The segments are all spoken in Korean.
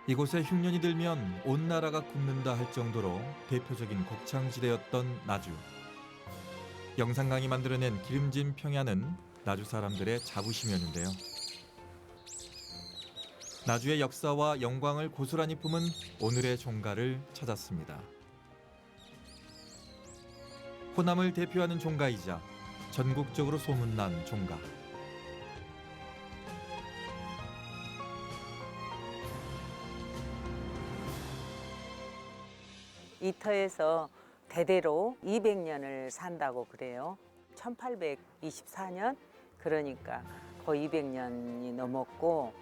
이곳에 흉년이 들면 온 나라가 굶는다 할 정도로 대표적인 곡창지대였던 나주. 영산강이 만들어낸 기름진 평야는 나주 사람들의 자부심이었는데요. 나주의 역사와 영광을 고스란히 품은 오늘의 종가를 찾았습니다. 호남을 대표하는 종가이자 전국적으로 소문난 종가. 이 터에서 대대로 200년을 산다고 그래요. 1824년? 그러니까 거의 200년이 넘었고,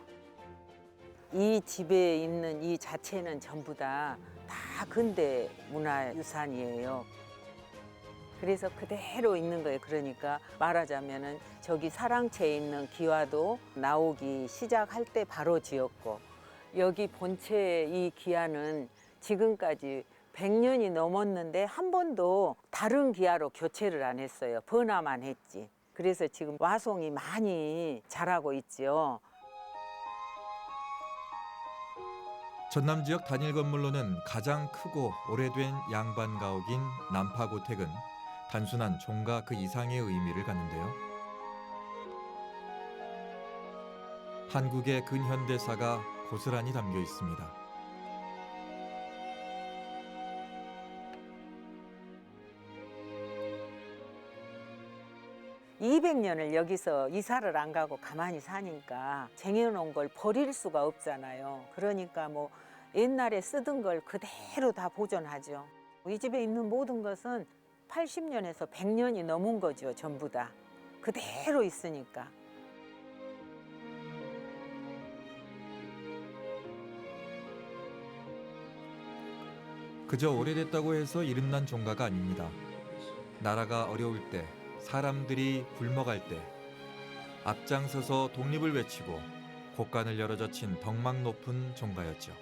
이 집에 있는 이 자체는 전부 다 근대 문화유산이에요. 그래서 그대로 있는 거예요. 그러니까 말하자면은 저기 사랑채에 있는 기와도 나오기 시작할 때 바로 지었고, 여기 본체 이 기와는 지금까지 100년이 넘었는데 한 번도 다른 기아로 교체를 안 했어요. 번화만 했지. 그래서 지금 와송이 많이 자라고 있죠. 전남 지역 단일 건물로는 가장 크고 오래된 양반 가옥인 난파고택은 단순한 종가 그 이상의 의미를 갖는데요. 한국의 근현대사가 고스란히 담겨 있습니다. 200년을 여기서 이사를 안 가고 가만히 사니까 쟁여놓은 걸 버릴 수가 없잖아요. 그러니까 뭐 옛날에 쓰던 걸 그대로 다 보존하죠. 이 집에 있는 모든 것은 80년에서 100년이 넘은 거죠. 전부 다. 그대로 있으니까. 그저 오래됐다고 해서 이름난 종가가 아닙니다. 나라가 어려울 때, 사람들이 굶어갈 때 앞장서서 독립을 외치고 곳간을 열어젖힌 덕망 높은 종가였죠.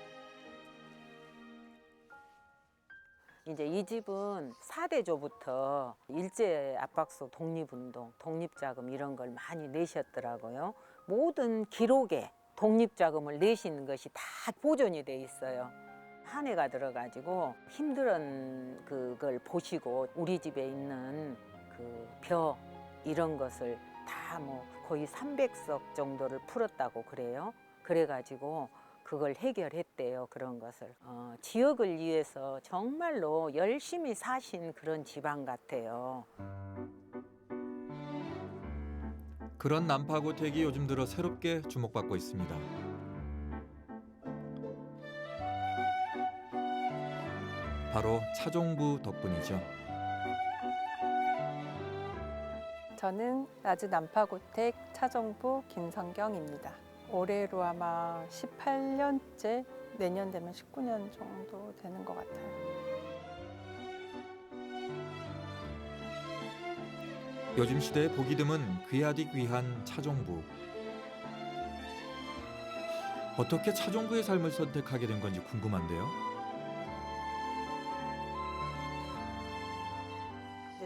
이제 이 집은 4대조부터 일제 압박속 독립운동, 독립자금 이런 걸 많이 내셨더라고요. 모든 기록에 독립자금을 내신 것이 다 보존이 돼 있어요. 한 해가 들어가지고 힘든 그걸 보시고 우리 집에 있는 그 벼 이런 것을 다 뭐 거의 300석 정도를 풀었다고 그래요. 그래가지고 그걸 해결했대요. 그런 것을 지역을 위해서 정말로 열심히 사신 그런 집안 같아요. 그런 난파고택이 요즘 들어 새롭게 주목받고 있습니다. 바로 차종부 덕분이죠. 저는 나주 난파고택 차정부 김성경입니다. 올해로 아마 18년째, 내년 되면 19년 정도 되는 것 같아요. 요즘 시대에 보기 드문 귀하디 귀한 차종부. 어떻게 차종부의 삶을 선택하게 된 건지 궁금한데요.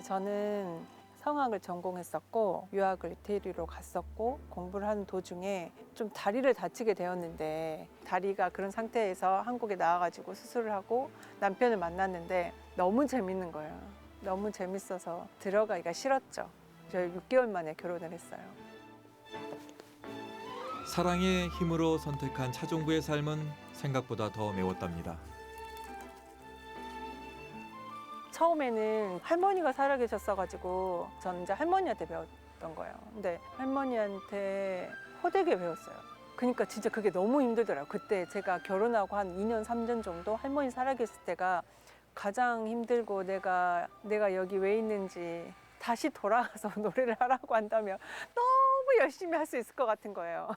저는 성악을 전공했었고 유학을 이태리로 갔었고 공부를 하는 도중에 좀 다리를 다치게 되었는데, 다리가 그런 상태에서 한국에 나와가지고 수술을 하고 남편을 만났는데 너무 재밌는 거예요. 너무 재밌어서 들어가기가 싫었죠. 저희 6개월 만에 결혼을 했어요. 사랑의 힘으로 선택한 차종부의 삶은 생각보다 더 매웠답니다. 처음에는 할머니가 살아계셨어가지고 저는 이제 할머니한테 배웠던 거예요. 근데 할머니한테 호되게 배웠어요. 그러니까 진짜 그게 너무 힘들더라고요. 그때 제가 결혼하고 한 2년, 3년 정도 할머니 살아계실 때가 가장 힘들고, 내가 여기 왜 있는지 다시 돌아가서 노래를 하라고 한다면 너무 열심히 할 수 있을 것 같은 거예요.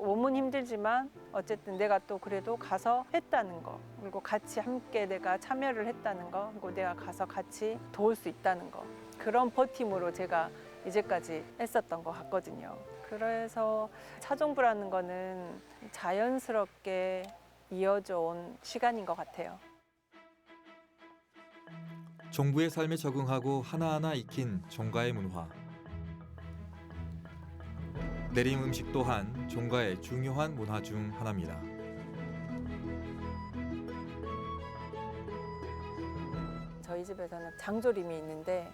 몸은 힘들지만 어쨌든 내가 또 그래도 가서 했다는 거, 그리고 같이 함께 내가 참여를 했다는 거, 그리고 내가 가서 같이 도울 수 있다는 거, 그런 버팀으로 제가 이제까지 했었던 것 같거든요. 그래서 차종부라는 거는 자연스럽게 이어져 온 시간인 것 같아요. 종부의 삶에 적응하고 하나하나 익힌 종가의 문화. 내림 음식 또한 종가의 중요한 문화 중 하나입니다. 저희 집에서는 장조림이 있는데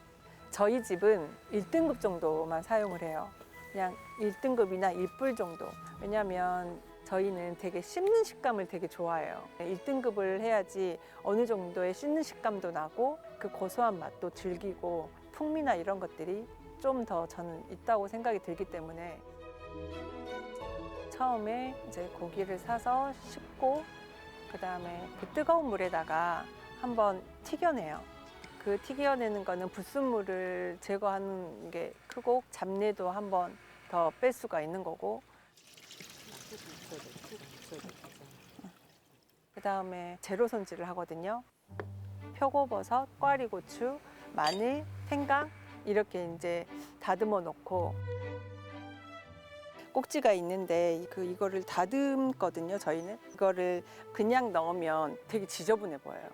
저희 집은 1등급 정도만 사용을 해요. 그냥 1등급이나 1불 정도. 왜냐하면 저희는 되게 씹는 식감을 되게 좋아해요. 1등급을 해야지 어느 정도의 씹는 식감도 나고 그 고소한 맛도 즐기고 풍미나 이런 것들이 좀 더 저는 있다고 생각이 들기 때문에 처음에 이제 고기를 사서 씹고 그다음에 그 뜨거운 물에다가 한번 튀겨내요. 그 튀겨내는 거는 불순물을 제거하는 게 크고 잡내도 한번 더 뺄 수가 있는 거고 그다음에 재료 손질을 하거든요. 표고버섯, 꽈리고추, 마늘, 생강 이렇게 이제 다듬어 놓고 꼭지가 있는데 이거를 다듬거든요. 저희는 이거를 그냥 넣으면 되게 지저분해 보여요.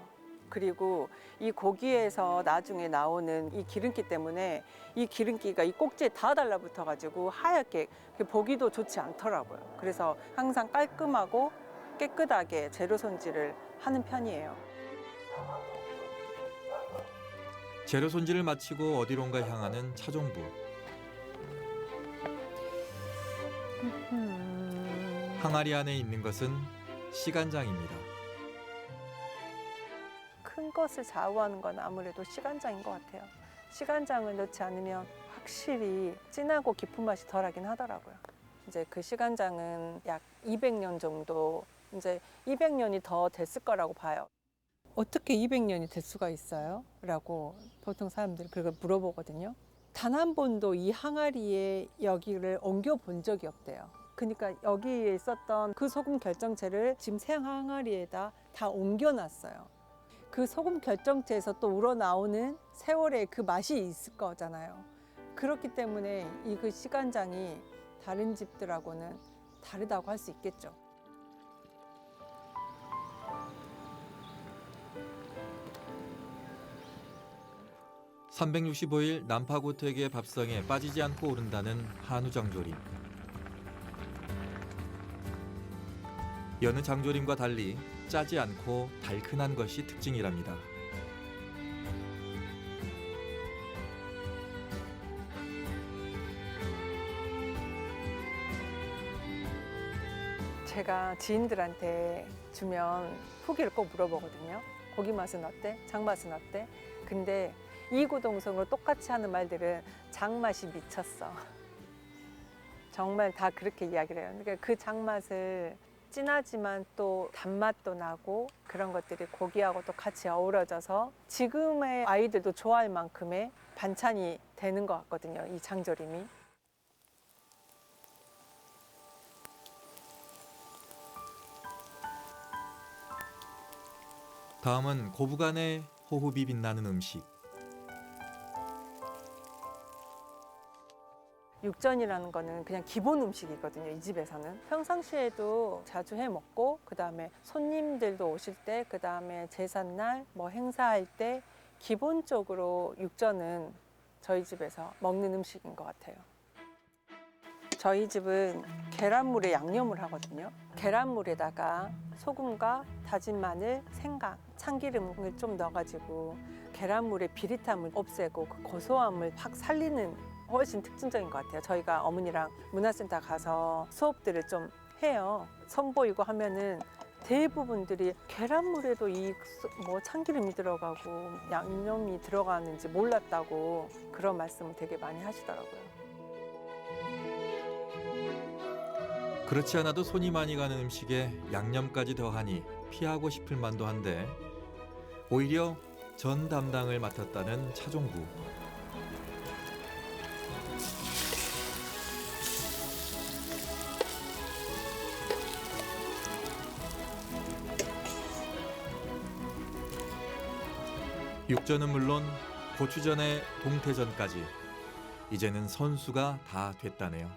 그리고 이 고기에서 나중에 나오는 이 기름기 때문에 이 기름기가 이 꼭지에 다 달라붙어 가지고 하얗게 보기도 좋지 않더라고요. 그래서 항상 깔끔하고 깨끗하게 재료 손질을 하는 편이에요. 재료 손질을 마치고 어디론가 향하는 차종부. 항아리 안에 있는 것은 시간장입니다. 큰 것을 좌우하는 건 아무래도 시간장인 것 같아요. 시간장을 넣지 않으면 확실히 진하고 깊은 맛이 덜하긴 하더라고요. 이제 그 시간장은 약 200년 정도, 이제 200년이 더 됐을 거라고 봐요. 어떻게 200년이 될 수가 있어요? 라고 보통 사람들이 그걸 물어보거든요. 단 한 번도 이 항아리에 여기를 옮겨 본 적이 없대요. 그러니까 여기에 있었던 그 소금 결정체를 지금 새 항아리에다 다 옮겨놨어요. 그 소금 결정체에서 또 우러나오는 세월의 그 맛이 있을 거잖아요. 그렇기 때문에 이 그 시간장이 다른 집들하고는 다르다고 할 수 있겠죠. (365일) 난파고택의 밥상에 빠지지 않고 오른다는 한우 장조림. 여느 장조림과 달리 짜지 않고 달큰한 것이 특징이랍니다. 제가 지인들한테 주면 후기를 꼭 물어보거든요. 고기 맛은 어때? 장 맛은 어때? 근데 이구동성으로 똑같이 하는 말들은 장맛이 미쳤어. 정말 다 그렇게 이야기를 해요. 그러니까 그 장맛을 진하지만 또 단맛도 나고 그런 것들이 고기하고 또 같이 어우러져서 지금의 아이들도 좋아할 만큼의 반찬이 되는 것 같거든요. 이 장조림이. 다음은 고부간의 호흡이 빛나는 음식. 육전이라는 거는 그냥 기본 음식이거든요. 이 집에서는 평상시에도 자주 해 먹고 그다음에 손님들도 오실 때 그다음에 제삿날 뭐 행사할 때 기본적으로 육전은 저희 집에서 먹는 음식인 것 같아요. 저희 집은 계란물에 양념을 하거든요. 계란물에다가 소금과 다진 마늘, 생강, 참기름을 좀 넣어가지고 계란물의 비릿함을 없애고 그 고소함을 확 살리는 훨씬 특징적인 것 같아요. 저희가 어머니랑 문화센터 가서 수업들을 좀 해요. 선보이고 하면은 대부분들이 계란물에도 이 뭐 참기름이 들어가고 양념이 들어가는지 몰랐다고 그런 말씀을 되게 많이 하시더라고요. 그렇지 않아도 손이 많이 가는 음식에 양념까지 더하니 피하고 싶을 만도 한데 오히려 전 담당을 맡았다는 차종부. 육전은 물론 고추전에 동태전까지 이제는 선수가 다 됐다네요.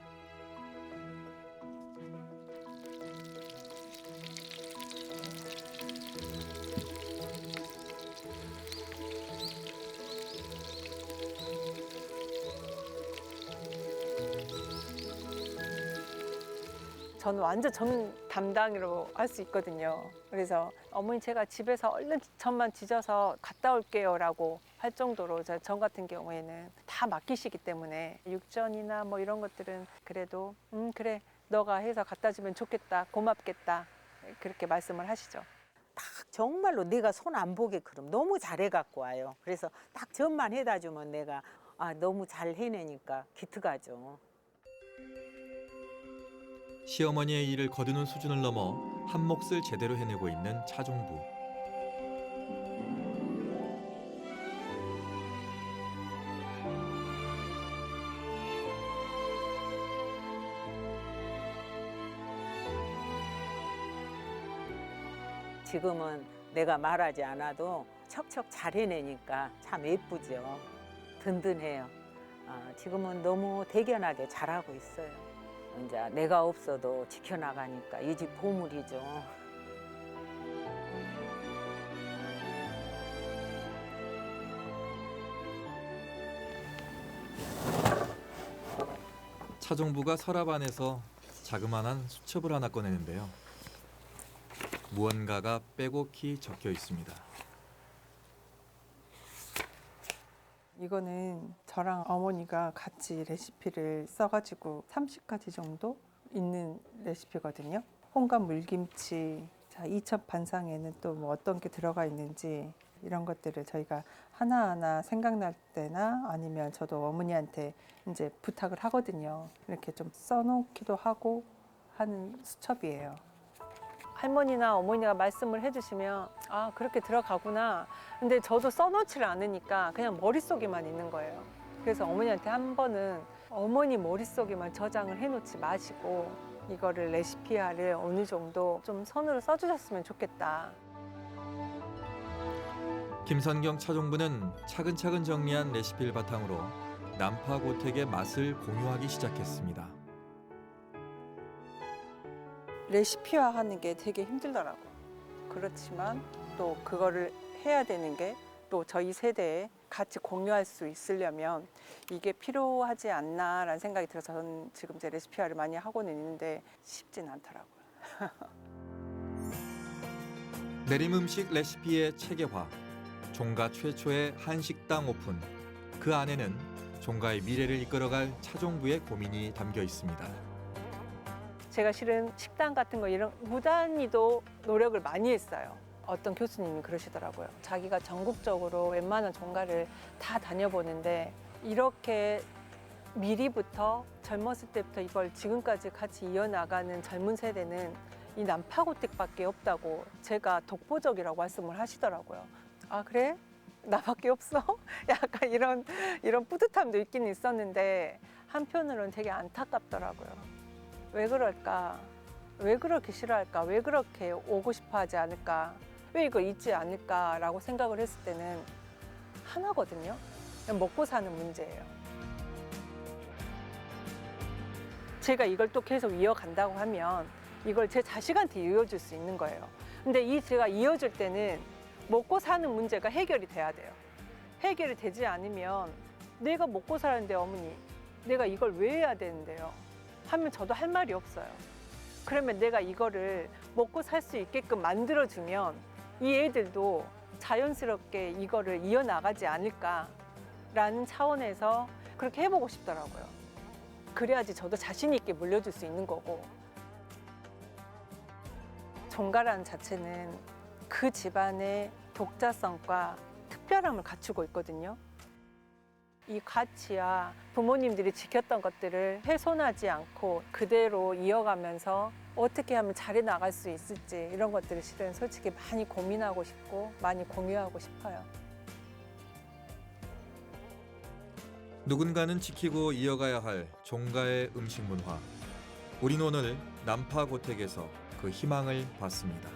저는 완전 전 담당으로 할 수 있거든요. 그래서 어머니 제가 집에서 얼른 전만 지져서 갔다 올게요라고 할 정도로 전 같은 경우에는 다 맡기시기 때문에 육전이나 뭐 이런 것들은 그래도 그래 너가 해서 갖다 주면 좋겠다 고맙겠다 그렇게 말씀을 하시죠. 딱 정말로 내가 손 안 보게 그럼 너무 잘해 갖고 와요. 그래서 딱 전만 해다 주면 내가 너무 잘 해내니까 기특하죠. 시어머니의 일을 거두는 수준을 넘어 한 몫을 제대로 해내고 있는 차종부. 지금은 내가 말하지 않아도 척척 잘 해내니까 참 예쁘죠. 든든해요. 지금은 너무 대견하게 잘하고 있어요. 이제 내가 없어도 지켜나가니까 이 집 보물이죠. 차종부가 서랍 안에서 자그마한 수첩을 하나 꺼내는데요. 무언가가 빼곡히 적혀 있습니다. 이거는 저랑 어머니가 같이 레시피를 써가지고 30가지 정도 있는 레시피거든요. 홍감 물김치, 자, 이첩 반상에는 또 뭐 어떤 게 들어가 있는지 이런 것들을 저희가 하나하나 생각날 때나 아니면 저도 어머니한테 이제 부탁을 하거든요. 이렇게 좀 써놓기도 하고 하는 수첩이에요. 할머니나 어머니가 말씀을 해주시면 그렇게 들어가구나. 근데 저도 써놓지를 않으니까 그냥 머릿속에만 있는 거예요. 그래서 어머니한테 한 번은 어머니 머릿속에만 저장을 해놓지 마시고 이거를 레시피화를 어느 정도 좀 손으로 써주셨으면 좋겠다. 김선경 차종부는 차근차근 정리한 레시피를 바탕으로 남파고택의 맛을 공유하기 시작했습니다. 레시피화 하는 게 되게 힘들더라고. 그렇지만 또 그거를 해야 되는 게 또 저희 세대에 같이 공유할 수 있으려면 이게 필요하지 않나라는 생각이 들어서 저는 지금 제 레시피화를 많이 하고는 있는데 쉽진 않더라고요. 내림음식 레시피의 체계화, 종가 최초의 한식당 오픈. 그 안에는 종가의 미래를 이끌어갈 차종부의 고민이 담겨 있습니다. 제가 실은 식당 같은 거 이런 무단히도 노력을 많이 했어요. 어떤 교수님이 그러시더라고요. 자기가 전국적으로 웬만한 종가를 다 다녀보는데 이렇게 미리부터 젊었을 때부터 이걸 지금까지 같이 이어나가는 젊은 세대는 이 남파고택밖에 없다고 제가 독보적이라고 말씀을 하시더라고요. 그래? 나밖에 없어? 약간 이런 뿌듯함도 있긴 있었는데 한편으로는 되게 안타깝더라고요. 왜 그럴까? 왜 그렇게 싫어할까? 왜 그렇게 오고 싶어 하지 않을까? 왜 이거 잊지 않을까라고 생각을 했을 때는 하나거든요. 그냥 먹고 사는 문제예요. 제가 이걸 또 계속 이어간다고 하면 이걸 제 자식한테 이어줄 수 있는 거예요. 근데 제가 이어줄 때는 먹고 사는 문제가 해결이 돼야 돼요. 해결이 되지 않으면 내가 먹고 살았는데 어머니, 내가 이걸 왜 해야 되는데요? 하면 저도 할 말이 없어요. 그러면 내가 이거를 먹고 살 수 있게끔 만들어주면 이 애들도 자연스럽게 이거를 이어나가지 않을까라는 차원에서 그렇게 해보고 싶더라고요. 그래야지 저도 자신 있게 물려줄 수 있는 거고. 종가라는 자체는 그 집안의 독자성과 특별함을 갖추고 있거든요. 이 가치와 부모님들이 지켰던 것들을 훼손하지 않고 그대로 이어가면서 어떻게 하면 잘 나갈 수 있을지 이런 것들을 실은 솔직히 많이 고민하고 싶고 많이 공유하고 싶어요. 누군가는 지키고 이어가야 할 종가의 음식 문화. 우린 오늘 남파고택에서 그 희망을 봤습니다.